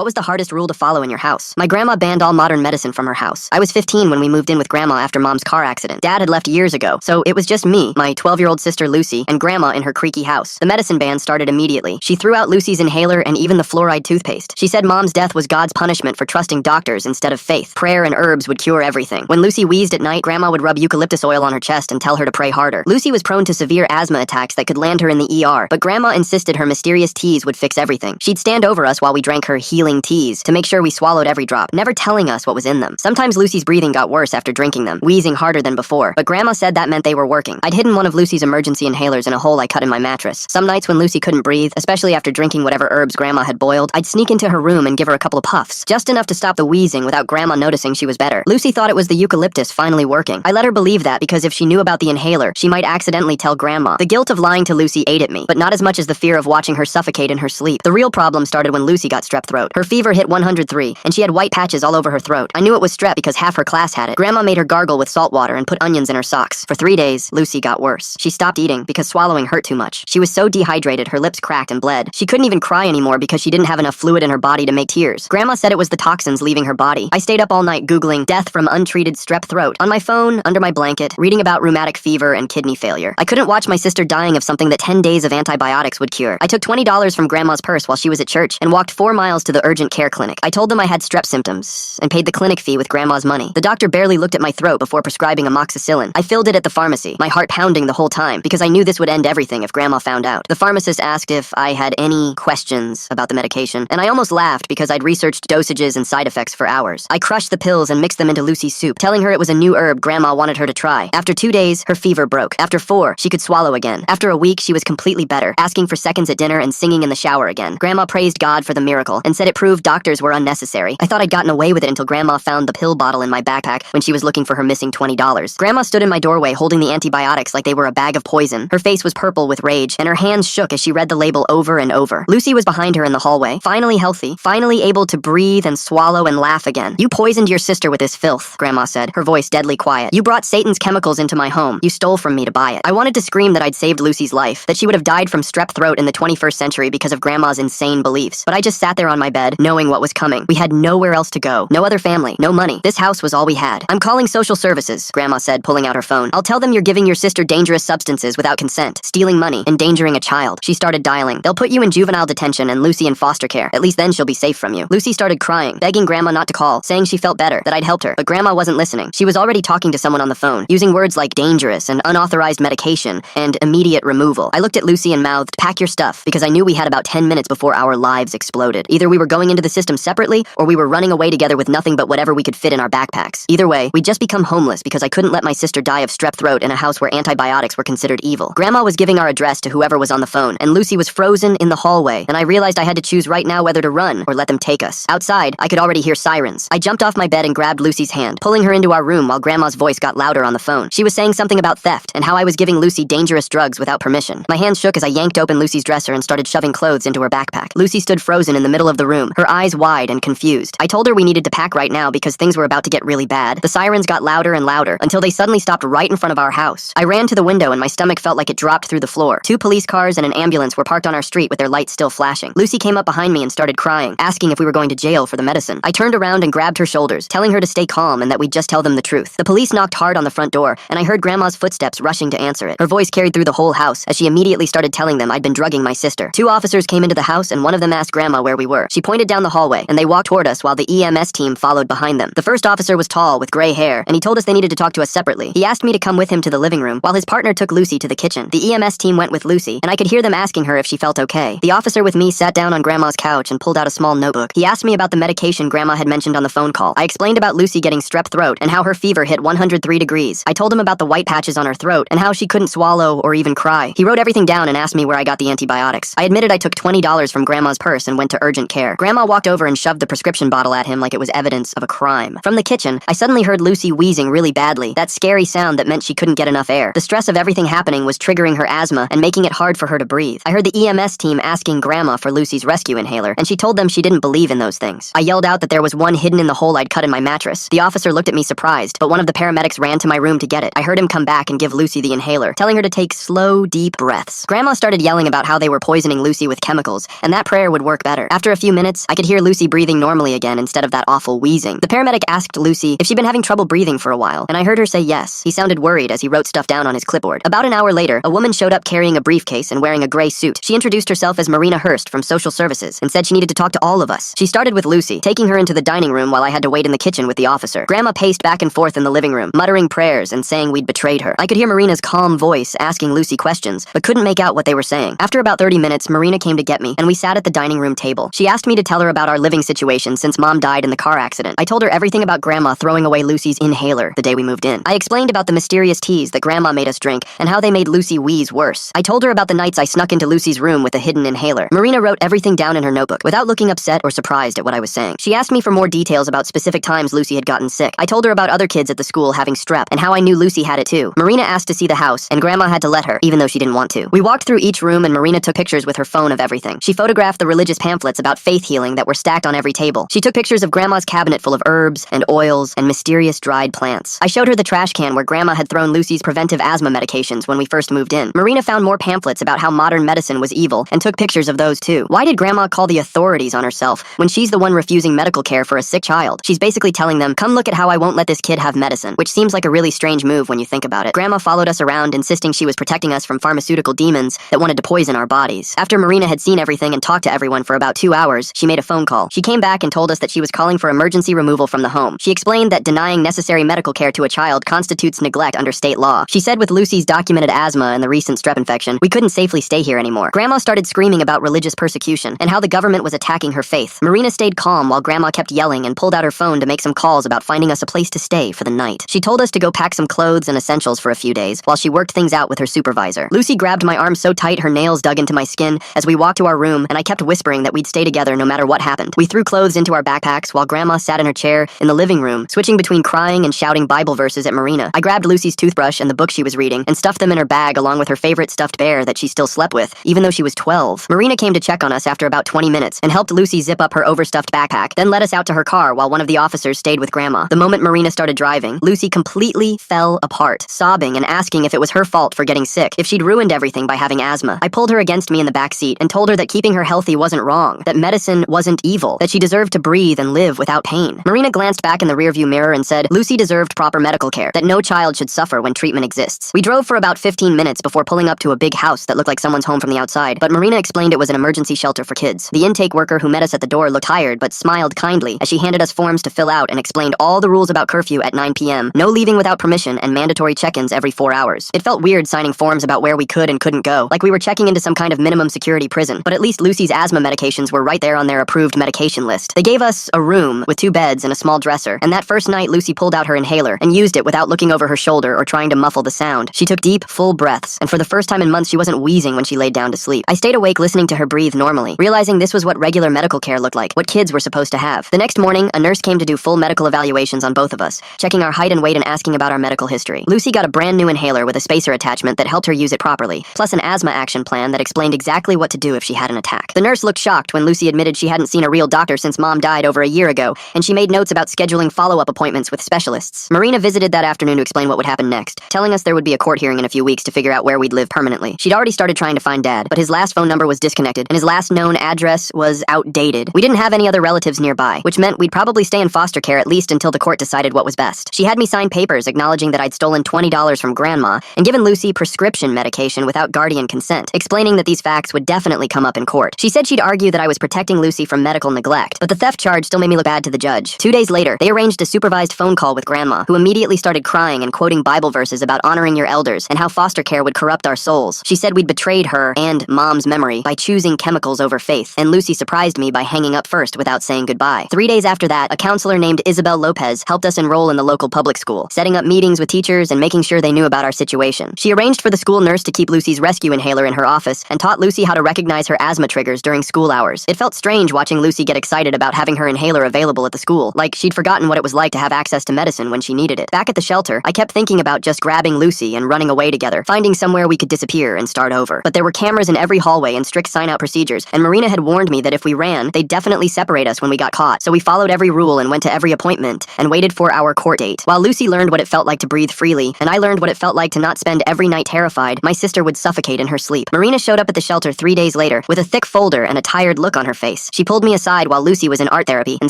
What was the hardest rule to follow in your house? My grandma banned all modern medicine from her house. I was 15 when we moved in with Grandma after Mom's car accident. Dad had left years ago, so it was just me, my 12-year-old sister Lucy, and Grandma in her creaky house. The medicine ban started immediately. She threw out Lucy's inhaler and even the fluoride toothpaste. She said Mom's death was God's punishment for trusting doctors instead of faith. Prayer and herbs would cure everything. When Lucy wheezed at night, Grandma would rub eucalyptus oil on her chest and tell her to pray harder. Lucy was prone to severe asthma attacks that could land her in the ER, but Grandma insisted her mysterious teas would fix everything. She'd stand over us while we drank her healing teas to make sure we swallowed every drop, never telling us what was in them. Sometimes Lucy's breathing got worse after drinking them, wheezing harder than before, but Grandma said that meant they were working. I'd hidden one of Lucy's emergency inhalers in a hole I cut in my mattress. Some nights when Lucy couldn't breathe, especially after drinking whatever herbs Grandma had boiled, I'd sneak into her room and give her a couple of puffs, just enough to stop the wheezing without Grandma noticing she was better. Lucy thought it was the eucalyptus finally working. I let her believe that because if she knew about the inhaler, she might accidentally tell Grandma. The guilt of lying to Lucy ate at me, but not as much as the fear of watching her suffocate in her sleep. The real problem started when Lucy got strep throat. Her fever hit 103, and she had white patches all over her throat. I knew it was strep because half her class had it. Grandma made her gargle with salt water and put onions in her socks. For 3 days, Lucy got worse. She stopped eating because swallowing hurt too much. She was so dehydrated, her lips cracked and bled. She couldn't even cry anymore because she didn't have enough fluid in her body to make tears. Grandma said it was the toxins leaving her body. I stayed up all night Googling death from untreated strep throat on my phone, under my blanket, reading about rheumatic fever and kidney failure. I couldn't watch my sister dying of something that 10 days of antibiotics would cure. I took $20 from Grandma's purse while she was at church and walked 4 miles to the urgent care clinic. I told them I had strep symptoms and paid the clinic fee with Grandma's money. The doctor barely looked at my throat before prescribing amoxicillin. I filled it at the pharmacy, my heart pounding the whole time because I knew this would end everything if Grandma found out. The pharmacist asked if I had any questions about the medication, and I almost laughed because I'd researched dosages and side effects for hours. I crushed the pills and mixed them into Lucy's soup, telling her it was a new herb Grandma wanted her to try. After 2 days, her fever broke. After 4, she could swallow again. After a week, she was completely better, asking for seconds at dinner and singing in the shower again. Grandma praised God for the miracle and said it proved doctors were unnecessary. I thought I'd gotten away with it until Grandma found the pill bottle in my backpack when she was looking for her missing $20. Grandma stood in my doorway holding the antibiotics like they were a bag of poison. Her face was purple with rage, and her hands shook as she read the label over and over. Lucy was behind her in the hallway, finally healthy, finally able to breathe and swallow and laugh again. "You poisoned your sister with this filth," Grandma said, her voice deadly quiet. "You brought Satan's chemicals into my home. You stole from me to buy it." I wanted to scream that I'd saved Lucy's life, that she would have died from strep throat in the 21st century because of Grandma's insane beliefs. But I just sat there on my bed, knowing what was coming. We had nowhere else to go. No other family. No money. This house was all we had. "I'm calling social services," Grandma said, pulling out her phone. "I'll tell them you're giving your sister dangerous substances without consent, stealing money, endangering a child." She started dialing. "They'll put you in juvenile detention and Lucy in foster care. At least then she'll be safe from you." Lucy started crying, begging Grandma not to call, saying she felt better, that I'd helped her. But Grandma wasn't listening. She was already talking to someone on the phone, using words like dangerous and unauthorized medication and immediate removal. I looked at Lucy and mouthed, "Pack your stuff," because I knew we had about 10 minutes before our lives exploded. Either we were going into the system separately, or we were running away together with nothing but whatever we could fit in our backpacks. Either way, we'd just become homeless because I couldn't let my sister die of strep throat in a house where antibiotics were considered evil. Grandma was giving our address to whoever was on the phone, and Lucy was frozen in the hallway, and I realized I had to choose right now whether to run or let them take us. Outside, I could already hear sirens. I jumped off my bed and grabbed Lucy's hand, pulling her into our room while Grandma's voice got louder on the phone. She was saying something about theft and how I was giving Lucy dangerous drugs without permission. My hands shook as I yanked open Lucy's dresser and started shoving clothes into her backpack. Lucy stood frozen in the middle of the room, her eyes wide and confused. I told her we needed to pack right now because things were about to get really bad. The sirens got louder and louder until they suddenly stopped right in front of our house. I ran to the window and my stomach felt like it dropped through the floor. 2 police cars and an ambulance were parked on our street with their lights still flashing. Lucy came up behind me and started crying, asking if we were going to jail for the medicine. I turned around and grabbed her shoulders, telling her to stay calm and that we'd just tell them the truth. The police knocked hard on the front door, and I heard Grandma's footsteps rushing to answer it. Her voice carried through the whole house as she immediately started telling them I'd been drugging my sister. 2 officers came into the house and one of them asked Grandma where we were. She pointed down the hallway and they walked toward us while the EMS team followed behind them. The first officer was tall with gray hair and he told us they needed to talk to us separately. He asked me to come with him to the living room while his partner took Lucy to the kitchen. The EMS team went with Lucy and I could hear them asking her if she felt okay. The officer with me sat down on Grandma's couch and pulled out a small notebook. He asked me about the medication Grandma had mentioned on the phone call. I explained about Lucy getting strep throat and how her fever hit 103 degrees. I told him about the white patches on her throat and how she couldn't swallow or even cry. He wrote everything down and asked me where I got the antibiotics. I admitted I took $20 from Grandma's purse and went to urgent care. Grandma walked over and shoved the prescription bottle at him like it was evidence of a crime. From the kitchen, I suddenly heard Lucy wheezing really badly, that scary sound that meant she couldn't get enough air. The stress of everything happening was triggering her asthma and making it hard for her to breathe. I heard the EMS team asking Grandma for Lucy's rescue inhaler, and she told them she didn't believe in those things. I yelled out that there was one hidden in the hole I'd cut in my mattress. The officer looked at me surprised, but one of the paramedics ran to my room to get it. I heard him come back and give Lucy the inhaler, telling her to take slow, deep breaths. Grandma started yelling about how they were poisoning Lucy with chemicals, and that prayer would work better. After a few minutes, minutes, I could hear Lucy breathing normally again instead of that awful wheezing. The paramedic asked Lucy if she'd been having trouble breathing for a while, and I heard her say yes. He sounded worried as he wrote stuff down on his clipboard. About an hour later, a woman showed up carrying a briefcase and wearing a gray suit. She introduced herself as Marina Hurst from Social Services and said she needed to talk to all of us. She started with Lucy, taking her into the dining room while I had to wait in the kitchen with the officer. Grandma paced back and forth in the living room, muttering prayers and saying we'd betrayed her. I could hear Marina's calm voice asking Lucy questions, but couldn't make out what they were saying. After about 30 minutes, Marina came to get me, and we sat at the dining room table. She asked me to tell her about our living situation since Mom died in the car accident. I told her everything about Grandma throwing away Lucy's inhaler the day we moved in. I explained about the mysterious teas that Grandma made us drink and how they made Lucy wheeze worse. I told her about the nights I snuck into Lucy's room with a hidden inhaler. Marina wrote everything down in her notebook without looking upset or surprised at what I was saying. She asked me for more details about specific times Lucy had gotten sick. I told her about other kids at the school having strep and how I knew Lucy had it too. Marina asked to see the house, and Grandma had to let her, even though she didn't want to. We walked through each room and Marina took pictures with her phone of everything. She photographed the religious pamphlets about faith healing that were stacked on every table. She took pictures of Grandma's cabinet full of herbs and oils and mysterious dried plants. I showed her the trash can where Grandma had thrown Lucy's preventive asthma medications when we first moved in. Marina found more pamphlets about how modern medicine was evil and took pictures of those too. Why did Grandma call the authorities on herself when she's the one refusing medical care for a sick child? She's basically telling them, come look at how I won't let this kid have medicine, which seems like a really strange move when you think about it. Grandma followed us around, insisting she was protecting us from pharmaceutical demons that wanted to poison our bodies. After Marina had seen everything and talked to everyone for about 2 hours, she made a phone call. She came back and told us that she was calling for emergency removal from the home. She explained that denying necessary medical care to a child constitutes neglect under state law. She said with Lucy's documented asthma and the recent strep infection, we couldn't safely stay here anymore. Grandma started screaming about religious persecution and how the government was attacking her faith. Marina stayed calm while Grandma kept yelling and pulled out her phone to make some calls about finding us a place to stay for the night. She told us to go pack some clothes and essentials for a few days while she worked things out with her supervisor. Lucy grabbed my arm so tight her nails dug into my skin as we walked to our room, and I kept whispering that we'd stay together no matter what happened. We threw clothes into our backpacks while Grandma sat in her chair in the living room, switching between crying and shouting Bible verses at Marina. I grabbed Lucy's toothbrush and the book she was reading and stuffed them in her bag along with her favorite stuffed bear that she still slept with, even though she was 12. Marina came to check on us after about 20 minutes and helped Lucy zip up her overstuffed backpack, then led us out to her car while one of the officers stayed with Grandma. The moment Marina started driving, Lucy completely fell apart, sobbing and asking if it was her fault for getting sick, if she'd ruined everything by having asthma. I pulled her against me in the back seat and told her that keeping her healthy wasn't wrong, that medicine wasn't evil, that she deserved to breathe and live without pain. Marina glanced back in the rearview mirror and said Lucy deserved proper medical care, that no child should suffer when treatment exists. We drove for about 15 minutes before pulling up to a big house that looked like someone's home from the outside, but Marina explained it was an emergency shelter for kids. The intake worker who met us at the door looked tired but smiled kindly as she handed us forms to fill out and explained all the rules about curfew at 9 p.m., no leaving without permission, and mandatory check-ins every 4 hours. It felt weird signing forms about where we could and couldn't go, like we were checking into some kind of minimum security prison, but at least Lucy's asthma medications were right there on their approved medication list. They gave us a room with 2 beds and a small dresser, and that first night Lucy pulled out her inhaler and used it without looking over her shoulder or trying to muffle the sound. She took deep, full breaths, and for the first time in months she wasn't wheezing when she laid down to sleep. I stayed awake listening to her breathe normally, realizing this was what regular medical care looked like, what kids were supposed to have. The next morning, a nurse came to do full medical evaluations on both of us, checking our height and weight and asking about our medical history. Lucy got a brand new inhaler with a spacer attachment that helped her use it properly, plus an asthma action plan that explained exactly what to do if she had an attack. The nurse looked shocked when Lucy admitted she hadn't seen a real doctor since Mom died over a year ago, and she made notes about scheduling follow-up appointments with specialists. Marina visited that afternoon to explain what would happen next, telling us there would be a court hearing in a few weeks to figure out where we'd live permanently. She'd already started trying to find Dad, but his last phone number was disconnected, and his last known address was outdated. We didn't have any other relatives nearby, which meant we'd probably stay in foster care at least until the court decided what was best. She had me sign papers acknowledging that I'd stolen $20 from Grandma and given Lucy prescription medication without guardian consent, explaining that these facts would definitely come up in court. She said she'd argue that I was protecting Lucy from medical neglect, but the theft charge still made me look bad to the judge. 2 days later, they arranged a supervised phone call with Grandma, who immediately started crying and quoting Bible verses about honoring your elders and how foster care would corrupt our souls. She said we'd betrayed her and Mom's memory by choosing chemicals over faith, and Lucy surprised me by hanging up first without saying goodbye. 3 days after that, a counselor named Isabel Lopez helped us enroll in the local public school, setting up meetings with teachers and making sure they knew about our situation. She arranged for the school nurse to keep Lucy's rescue inhaler in her office and taught Lucy how to recognize her asthma triggers during school hours. It felt strange watching Lucy get excited about having her inhaler available at the school, like she'd forgotten what it was like to have access to medicine when she needed it. Back at the shelter, I kept thinking about just grabbing Lucy and running away together, finding somewhere we could disappear and start over. But there were cameras in every hallway and strict sign-out procedures, and Marina had warned me that if we ran, they'd definitely separate us when we got caught. So we followed every rule and went to every appointment and waited for our court date. While Lucy learned what it felt like to breathe freely, and I learned what it felt like to not spend every night terrified, my sister would suffocate in her sleep. Marina showed up at the shelter 3 days later with a thick folder and a tired look on her face. case. She pulled me aside while Lucy was in art therapy and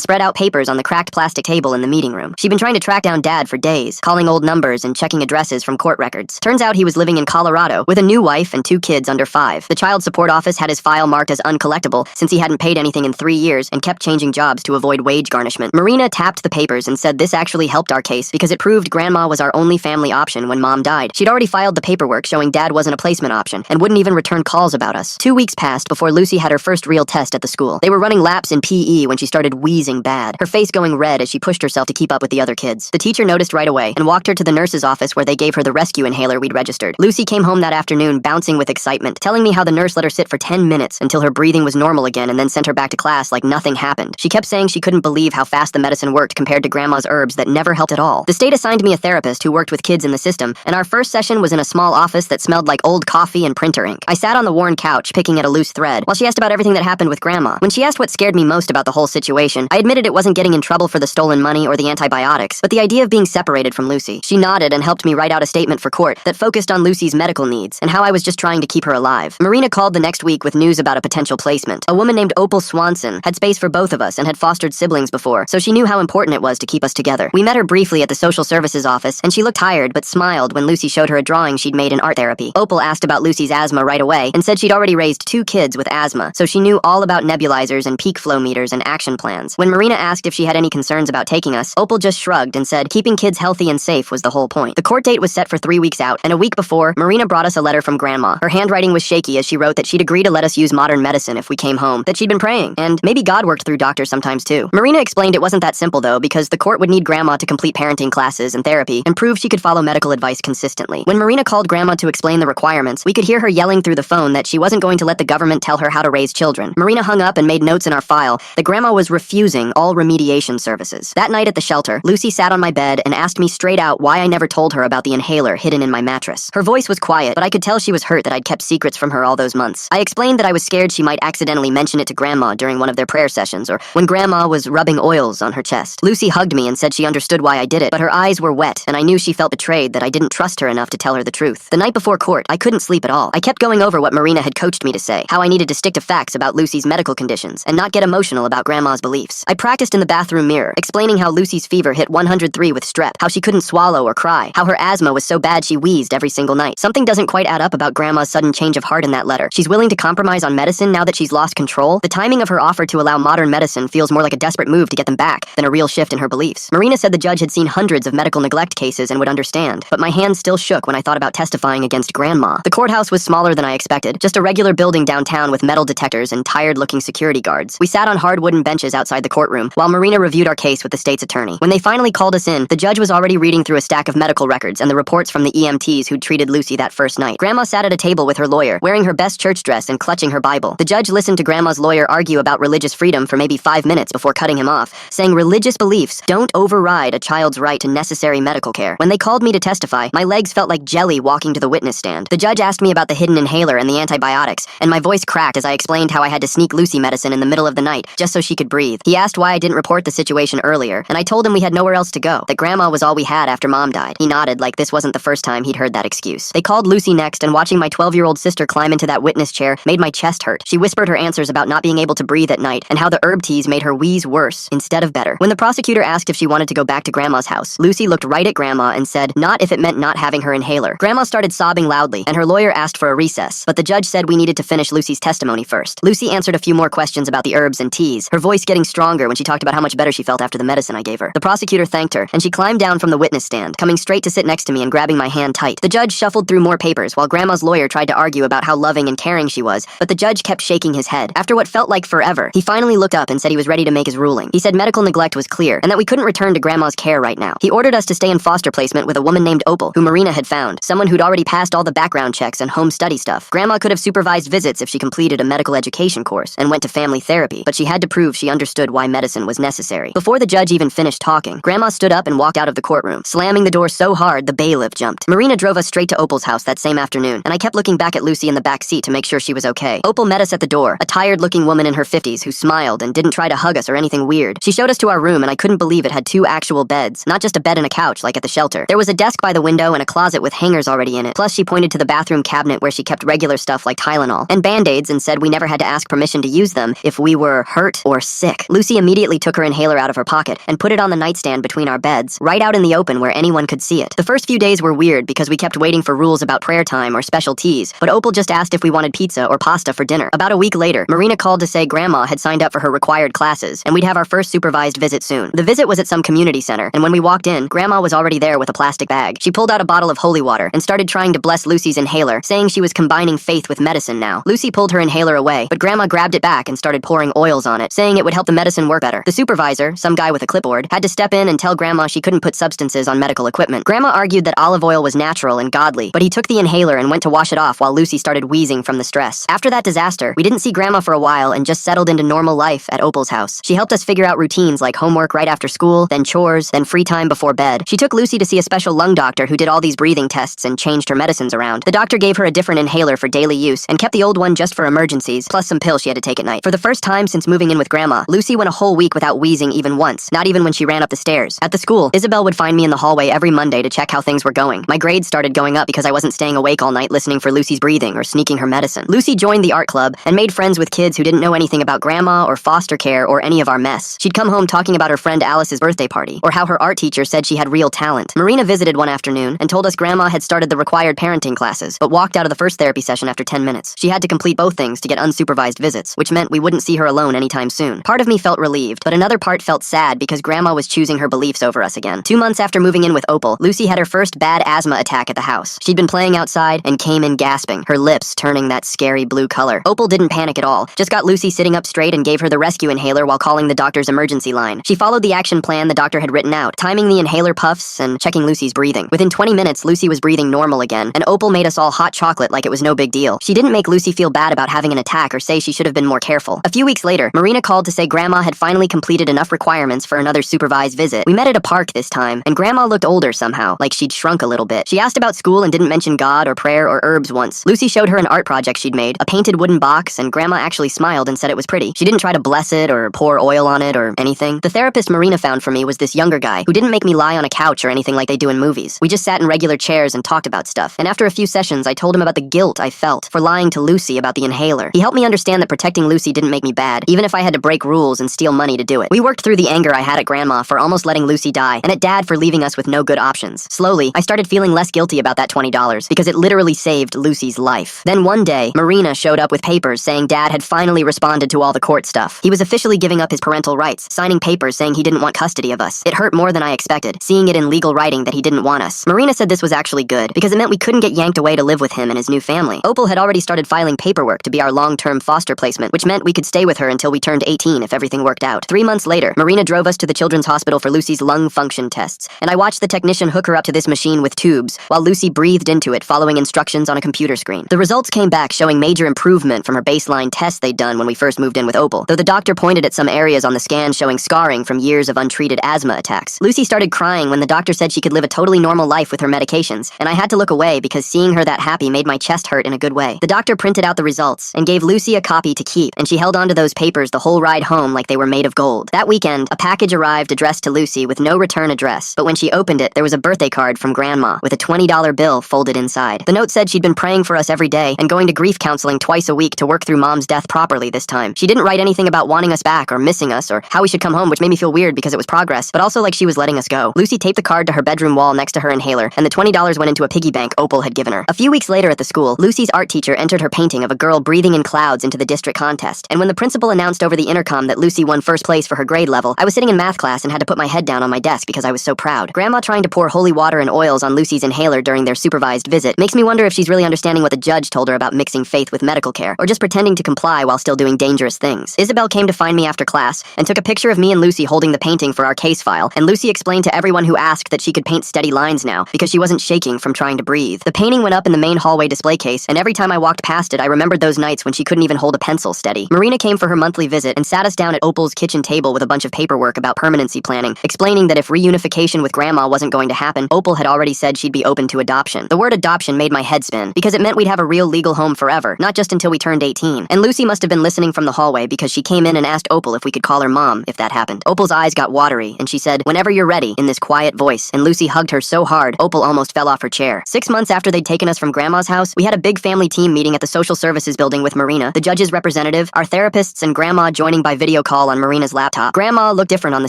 spread out papers on the cracked plastic table in the meeting room. She'd been trying to track down Dad for days, calling old numbers and checking addresses from court records. Turns out he was living in Colorado with a new wife and 2 kids under 5. The child support office had his file marked as uncollectible since he hadn't paid anything in 3 years and kept changing jobs to avoid wage garnishment. Marina tapped the papers and said this actually helped our case because it proved Grandma was our only family option when Mom died. She'd already filed the paperwork showing Dad wasn't a placement option and wouldn't even return calls about us. 2 weeks passed before Lucy had her first real test at the school. They were running laps in PE when she started wheezing bad, her face going red as she pushed herself to keep up with the other kids. The teacher noticed right away and walked her to the nurse's office where they gave her the rescue inhaler we'd registered. Lucy came home that afternoon bouncing with excitement, telling me how the nurse let her sit for 10 minutes until her breathing was normal again and then sent her back to class like nothing happened. She kept saying she couldn't believe how fast the medicine worked compared to Grandma's herbs that never helped at all. The state assigned me a therapist who worked with kids in the system, and our first session was in a small office that smelled like old coffee and printer ink. I sat on the worn couch, picking at a loose thread, while she asked about everything that happened with Grandma. When she asked what scared me most about the whole situation, I admitted it wasn't getting in trouble for the stolen money or the antibiotics, but the idea of being separated from Lucy. She nodded and helped me write out a statement for court that focused on Lucy's medical needs and how I was just trying to keep her alive. Marina called the next week with news about a potential placement. A woman named Opal Swanson had space for both of us and had fostered siblings before, so she knew how important it was to keep us together. We met her briefly at the social services office, and she looked tired but smiled when Lucy showed her a drawing she'd made in art therapy. Opal asked about Lucy's asthma right away and said she'd already raised 2 kids with asthma, so she knew all about nebulizers and peak flow meters and action plans. When Marina asked if she had any concerns about taking us, Opal just shrugged and said keeping kids healthy and safe was the whole point. The court date was set for 3 weeks out, and a week before, Marina brought us a letter from Grandma. Her handwriting was shaky as she wrote that she'd agree to let us use modern medicine if we came home, that she'd been praying, and maybe God worked through doctors sometimes too. Marina explained it wasn't that simple though, because the court would need Grandma to complete parenting classes and therapy and prove she could follow medical advice consistently. When Marina called Grandma to explain the requirements, we could hear her yelling through the phone that she wasn't going to let the government tell her how to raise children. Marina hung up and made notes in our file that Grandma was refusing all remediation services. That night at the shelter, Lucy sat on my bed and asked me straight out why I never told her about the inhaler hidden in my mattress. Her voice was quiet, but I could tell she was hurt that I'd kept secrets from her all those months. I explained that I was scared she might accidentally mention it to Grandma during one of their prayer sessions or when Grandma was rubbing oils on her chest. Lucy hugged me and said she understood why I did it, but her eyes were wet and I knew she felt betrayed that I didn't trust her enough to tell her the truth. The night before court, I couldn't sleep at all. I kept going over what Marina had coached me to say, how I needed to stick to facts about Lucy's medical conditions and not get emotional about Grandma's beliefs. I practiced in the bathroom mirror, explaining how Lucy's fever hit 103 with strep, how she couldn't swallow or cry, how her asthma was so bad she wheezed every single night. Something doesn't quite add up about Grandma's sudden change of heart in that letter. She's willing to compromise on medicine now that she's lost control. The timing of her offer to allow modern medicine feels more like a desperate move to get them back than a real shift in her beliefs. Marina said the judge had seen hundreds of medical neglect cases and would understand, but my hands still shook when I thought about testifying against Grandma. The courthouse was smaller than I expected, just a regular building downtown with metal detectors and tired-looking security guards. We sat on hard wooden benches outside the courtroom while Marina reviewed our case with the state's attorney. When they finally called us in, the judge was already reading through a stack of medical records and the reports from the EMTs who'd treated Lucy that first night. Grandma sat at a table with her lawyer, wearing her best church dress and clutching her Bible. The judge listened to Grandma's lawyer argue about religious freedom for maybe 5 minutes before cutting him off, saying religious beliefs don't override a child's right to necessary medical care. When they called me to testify, my legs felt like jelly walking to the witness stand. The judge asked me about the hidden inhaler and the antibiotics, and my voice cracked as I explained how I had to sneak Lucy medicine in the middle of the night just so she could breathe. He asked why I didn't report the situation earlier, and I told him we had nowhere else to go, that Grandma was all we had after Mom died. He nodded like this wasn't the first time he'd heard that excuse. They called Lucy next, and watching my 12-year-old sister climb into that witness chair made my chest hurt. She whispered her answers about not being able to breathe at night and how the herb teas made her wheeze worse instead of better. When the prosecutor asked if she wanted to go back to Grandma's house, Lucy looked right at Grandma and said, not if it meant not having her inhaler. Grandma started sobbing loudly, and her lawyer asked for a recess, but the judge said we needed to finish Lucy's testimony first. Lucy answered a few more questions about the herbs and teas, her voice getting stronger when she talked about how much better she felt after the medicine I gave her. The prosecutor thanked her, and she climbed down from the witness stand, coming straight to sit next to me and grabbing my hand tight. The judge shuffled through more papers while Grandma's lawyer tried to argue about how loving and caring she was, but the judge kept shaking his head. After what felt like forever, he finally looked up and said he was ready to make his ruling. He said medical neglect was clear, and that we couldn't return to Grandma's care right now. He ordered us to stay in foster placement with a woman named Opal, who Marina had found, someone who'd already passed all the background checks and home study stuff. Grandma could have supervised visits if she completed a medical education course and went to family therapy, but she had to prove she understood why medicine was necessary. Before the judge even finished talking, Grandma stood up and walked out of the courtroom, slamming the door so hard the bailiff jumped. Marina drove us straight to Opal's house that same afternoon, and I kept looking back at Lucy in the back seat to make sure she was okay. Opal met us at the door, a tired-looking woman in her 50s who smiled and didn't try to hug us or anything weird. She showed us to our room, and I couldn't believe it had 2 actual beds, not just a bed and a couch like at the shelter. There was a desk by the window and a closet with hangers already in it. Plus, she pointed to the bathroom cabinet where she kept regular stuff like Tylenol and Band-Aids and said we never had to ask permission to use use them if we were hurt or sick. Lucy immediately took her inhaler out of her pocket and put it on the nightstand between our beds, right out in the open where anyone could see it. The first few days were weird because we kept waiting for rules about prayer time or special teas, but Opal just asked if we wanted pizza or pasta for dinner. About a week later, Marina called to say Grandma had signed up for her required classes, and we'd have our first supervised visit soon. The visit was at some community center, and when we walked in, Grandma was already there with a plastic bag. She pulled out a bottle of holy water and started trying to bless Lucy's inhaler, saying she was combining faith with medicine now. Lucy pulled her inhaler away, but Grandma grabbed it back and started pouring oils on it, saying it would help the medicine work better. The supervisor, some guy with a clipboard, had to step in and tell Grandma she couldn't put substances on medical equipment. Grandma argued that olive oil was natural and godly, but he took the inhaler and went to wash it off while Lucy started wheezing from the stress. After that disaster, we didn't see Grandma for a while and just settled into normal life at Opal's house. She helped us figure out routines like homework right after school, then chores, then free time before bed. She took Lucy to see a special lung doctor who did all these breathing tests and changed her medicines around. The doctor gave her a different inhaler for daily use and kept the old one just for emergencies, plus some pills she had to take at night. For the first time since moving in with Grandma, Lucy went a whole week without wheezing even once, not even when she ran up the stairs. At the school, Isabel would find me in the hallway every Monday to check how things were going. My grades started going up because I wasn't staying awake all night listening for Lucy's breathing or sneaking her medicine. Lucy joined the art club and made friends with kids who didn't know anything about Grandma or foster care or any of our mess. She'd come home talking about her friend Alice's birthday party, or how her art teacher said she had real talent. Marina visited one afternoon and told us Grandma had started the required parenting classes, but walked out of the first therapy session after 10 minutes. She had to complete both things to get unsupervised visits, which meant we wouldn't see her alone anytime soon. Part of me felt relieved, but another part felt sad because Grandma was choosing her beliefs over us again. 2 months after moving in with Opal, Lucy had her first bad asthma attack at the house. She'd been playing outside and came in gasping, her lips turning that scary blue color. Opal didn't panic at all, just got Lucy sitting up straight and gave her the rescue inhaler while calling the doctor's emergency line. She followed the action plan the doctor had written out, timing the inhaler puffs and checking Lucy's breathing. Within 20 minutes, Lucy was breathing normal again, and Opal made us all hot chocolate like it was no big deal. She didn't make Lucy feel bad about having an attack or say she should have been more careful. A few weeks later, Marina called to say Grandma had finally completed enough requirements for another supervised visit. We met at a park this time, and Grandma looked older somehow, like she'd shrunk a little bit. She asked about school and didn't mention God or prayer or herbs once. Lucy showed her an art project she'd made, a painted wooden box, and Grandma actually smiled and said it was pretty. She didn't try to bless it or pour oil on it or anything. The therapist Marina found for me was this younger guy who didn't make me lie on a couch or anything like they do in movies. We just sat in regular chairs and talked about stuff, and after a few sessions I told him about the guilt I felt for lying to Lucy about the inhaler. He helped me understand that protecting Lucy didn't make me bad, even if I had to break rules and steal money to do it. We worked through the anger I had at Grandma for almost letting Lucy die, and at Dad for leaving us with no good options. Slowly, I started feeling less guilty about that $20 because it literally saved Lucy's life. Then one day, Marina showed up with papers saying Dad had finally responded to all the court stuff. He was officially giving up his parental rights, signing papers saying he didn't want custody of us. It hurt more than I expected, seeing it in legal writing that he didn't want us. Marina said this was actually good because it meant we couldn't get yanked away to live with him and his new family. Opal had already started filing paperwork to be our long-term foster placement, which meant we could stay with her until we turned 18 if everything worked out. 3 months later, Marina drove us to the Children's Hospital for Lucy's lung function tests, and I watched the technician hook her up to this machine with tubes while Lucy breathed into it following instructions on a computer screen. The results came back showing major improvement from her baseline tests they'd done when we first moved in with Opal, though the doctor pointed at some areas on the scan showing scarring from years of untreated asthma attacks. Lucy started crying when the doctor said she could live a totally normal life with her medications, and I had to look away because seeing her that happy made my chest hurt in a good way. The doctor printed out the results and gave Lucy a copy to keep, and she held onto those papers the whole ride home like they were made of gold. That weekend, a package arrived addressed to Lucy with no return address, but when she opened it, there was a birthday card from Grandma with a $20 bill folded inside. The note said she'd been praying for us every day and going to grief counseling twice a week to work through Mom's death properly this time. She didn't write anything about wanting us back or missing us or how we should come home, which made me feel weird because it was progress, but also like she was letting us go. Lucy taped the card to her bedroom wall next to her inhaler, and the $20 went into a piggy bank Opal had given her. A few weeks later at the school, Lucy's art teacher entered her painting of a girl breathing in clouds into the district contest, and when the principal announced over the intercom that Lucy won first place for her grade level, I was sitting in math class and had to put my head down on my desk because I was so proud. Grandma trying to pour holy water and oils on Lucy's inhaler during their supervised visit makes me wonder if she's really understanding what the judge told her about mixing faith with medical care, or just pretending to comply while still doing dangerous things. Isabel came to find me after class and took a picture of me and Lucy holding the painting for our case file, and Lucy explained to everyone who asked that she could paint steady lines now because she wasn't shaking from trying to breathe. The painting went up in the main hallway display case, and every time I walked past it, I remembered those nights when she couldn't even hold a pencil steady. Marina came for her monthly visit and sat us down at Opal's kitchen table with a bunch of paperwork about permanency planning, explaining that if reunification with Grandma wasn't going to happen, Opal had already said she'd be open to adoption. The word adoption made my head spin because it meant we'd have a real legal home forever, not just until we turned 18. And Lucy must have been listening from the hallway because she came in and asked Opal if we could call her Mom if that happened. Opal's eyes got watery, and she said, "Whenever you're ready," in this quiet voice, and Lucy hugged her so hard, Opal almost fell off her chair. 6 months after they'd taken us from Grandma's house, we had a big family team meeting at the social services building with Marina, the judge's representative, live, our therapists and Grandma joining by video call on Marina's laptop. Grandma looked different on the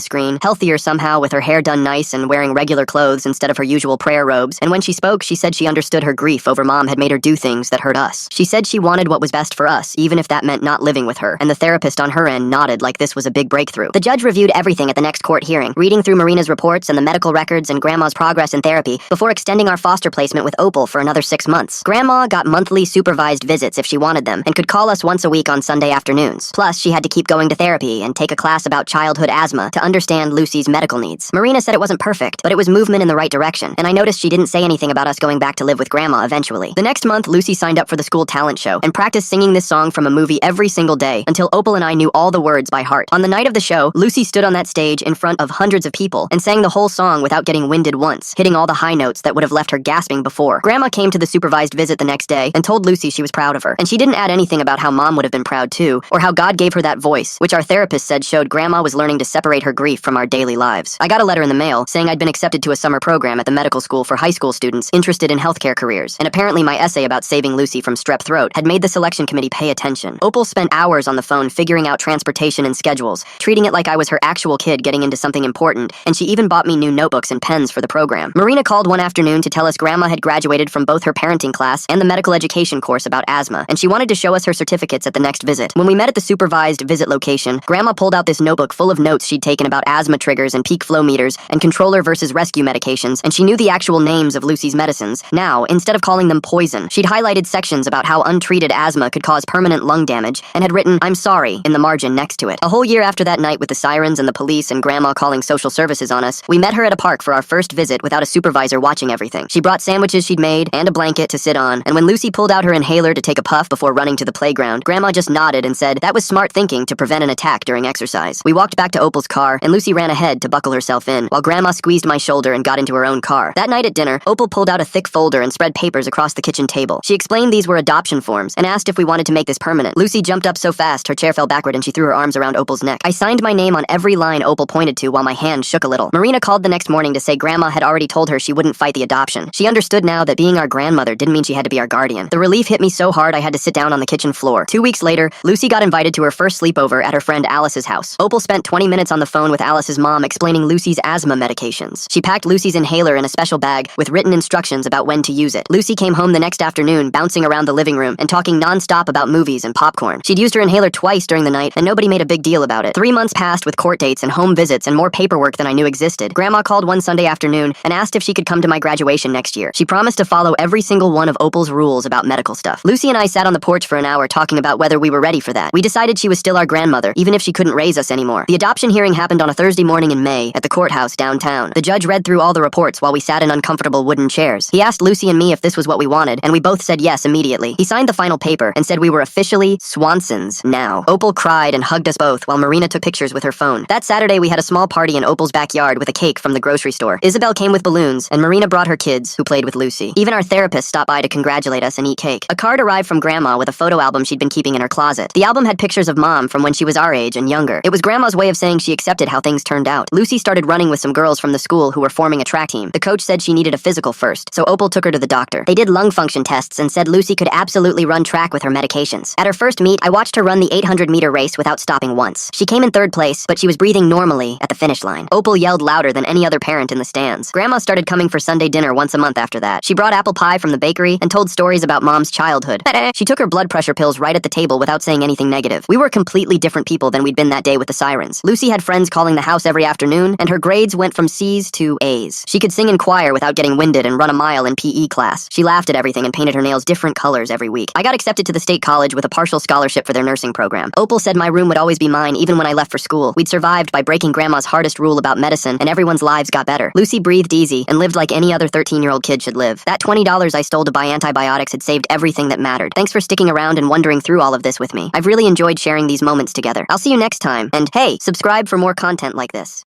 screen, healthier somehow with her hair done nice and wearing regular clothes instead of her usual prayer robes, and when she spoke, she said she understood her grief over Mom had made her do things that hurt us. She said she wanted what was best for us, even if that meant not living with her, and the therapist on her end nodded like this was a big breakthrough. The judge reviewed everything at the next court hearing, reading through Marina's reports and the medical records and Grandma's progress in therapy before extending our foster placement with Opal for another 6 months. Grandma got monthly supervised visits if she wanted them and could call us once a week on Sunday afternoons. Plus, she had to keep going to therapy and take a class about childhood asthma to understand Lucy's medical needs. Marina said it wasn't perfect, but it was movement in the right direction, and I noticed she didn't say anything about us going back to live with Grandma eventually. The next month, Lucy signed up for the school talent show and practiced singing this song from a movie every single day until Opal and I knew all the words by heart. On the night of the show, Lucy stood on that stage in front of hundreds of people and sang the whole song without getting winded once, hitting all the high notes that would have left her gasping before. Grandma came to the supervised visit the next day and told Lucy she was proud of her, and she didn't add anything about how Mom would have been proud too, or how God gave her that voice, which our therapist said showed Grandma was learning to separate her grief from our daily lives. I got a letter in the mail saying I'd been accepted to a summer program at the medical school for high school students interested in healthcare careers, and apparently my essay about saving Lucy from strep throat had made the selection committee pay attention. Opal spent hours on the phone figuring out transportation and schedules, treating it like I was her actual kid getting into something important, and she even bought me new notebooks and pens for the program. Marina called one afternoon to tell us Grandma had graduated from both her parenting class and the medical education course about asthma, and she wanted to show us her certificates at the next visit. When we met at the supervised visit location, Grandma pulled out this notebook full of notes she'd taken about asthma triggers and peak flow meters and controller versus rescue medications, and she knew the actual names of Lucy's medicines. Now, instead of calling them poison, she'd highlighted sections about how untreated asthma could cause permanent lung damage and had written, "I'm sorry," in the margin next to it. A whole year after that night with the sirens and the police and Grandma calling social services on us, we met her at a park for our first visit without a supervisor watching everything. She brought sandwiches she'd made and a blanket to sit on, and when Lucy pulled out her inhaler to take a puff before running to the playground, Grandma just nodded and said that was smart thinking to prevent an attack during exercise. We walked back to Opal's car, and Lucy ran ahead to buckle herself in, while Grandma squeezed my shoulder and got into her own car. That night at dinner, Opal pulled out a thick folder and spread papers across the kitchen table. She explained these were adoption forms and asked if we wanted to make this permanent. Lucy jumped up so fast her chair fell backward and she threw her arms around Opal's neck. I signed my name on every line Opal pointed to while my hand shook a little. Marina called the next morning to say Grandma had already told her she wouldn't fight the adoption. She understood now that being our grandmother didn't mean she had to be our guardian. The relief hit me so hard I had to sit down on the kitchen floor. 2 weeks later, Lucy got invited to her first sleepover at her friend Alice's house. Opal spent 20 minutes on the phone with Alice's mom explaining Lucy's asthma medications. She packed Lucy's inhaler in a special bag with written instructions about when to use it. Lucy came home the next afternoon, bouncing around the living room and talking non-stop about movies and popcorn. She'd used her inhaler twice during the night, and nobody made a big deal about it. 3 months passed with court dates and home visits and more paperwork than I knew existed. Grandma called one Sunday afternoon and asked if she could come to my graduation next year. She promised to follow every single one of Opal's rules about medical stuff. Lucy and I sat on the porch for an hour talking about whether we were ready for that. We decided she was still our grandmother, even if she couldn't raise us anymore. The adoption hearing happened on a Thursday morning in May at the courthouse downtown. The judge read through all the reports while we sat in uncomfortable wooden chairs. He asked Lucy and me if this was what we wanted, and we both said yes immediately. He signed the final paper and said we were officially Swansons now. Opal cried and hugged us both while Marina took pictures with her phone. That Saturday, we had a small party in Opal's backyard with a cake from the grocery store. Isabel came with balloons, and Marina brought her kids, who played with Lucy. Even our therapist stopped by to congratulate us and eat cake. A card arrived from Grandma with a photo album she'd been keeping in her closet. The album had pictures of Mom from when she was our age and younger. It was Grandma's way of saying she accepted how things turned out. Lucy started running with some girls from the school who were forming a track team. The coach said she needed a physical first, so Opal took her to the doctor. They did lung function tests and said Lucy could absolutely run track with her medications. At her first meet, I watched her run the 800-meter race without stopping once. She came in third place, but she was breathing normally at the finish line. Opal yelled louder than any other parent in the stands. Grandma started coming for Sunday dinner once a month after that. She brought apple pie from the bakery and told stories about Mom's childhood. She took her blood pressure pills right at the table without saying anything negative. We were completely different people than we'd been that day with the sirens. Lucy had friends calling the house every afternoon, and her grades went from C's to A's. She could sing in choir without getting winded and run a mile in PE class. She laughed at everything and painted her nails different colors every week. I got accepted to the state college with a partial scholarship for their nursing program. Opal said my room would always be mine even when I left for school. We'd survived by breaking Grandma's hardest rule about medicine, and everyone's lives got better. Lucy breathed easy and lived like any other 13-year-old kid should live. That $20 I stole to buy antibiotics had saved everything that mattered. Thanks for sticking around and wondering through all of this with me. I've really enjoyed sharing these moments together. I'll see you next time, and hey, subscribe for more content like this.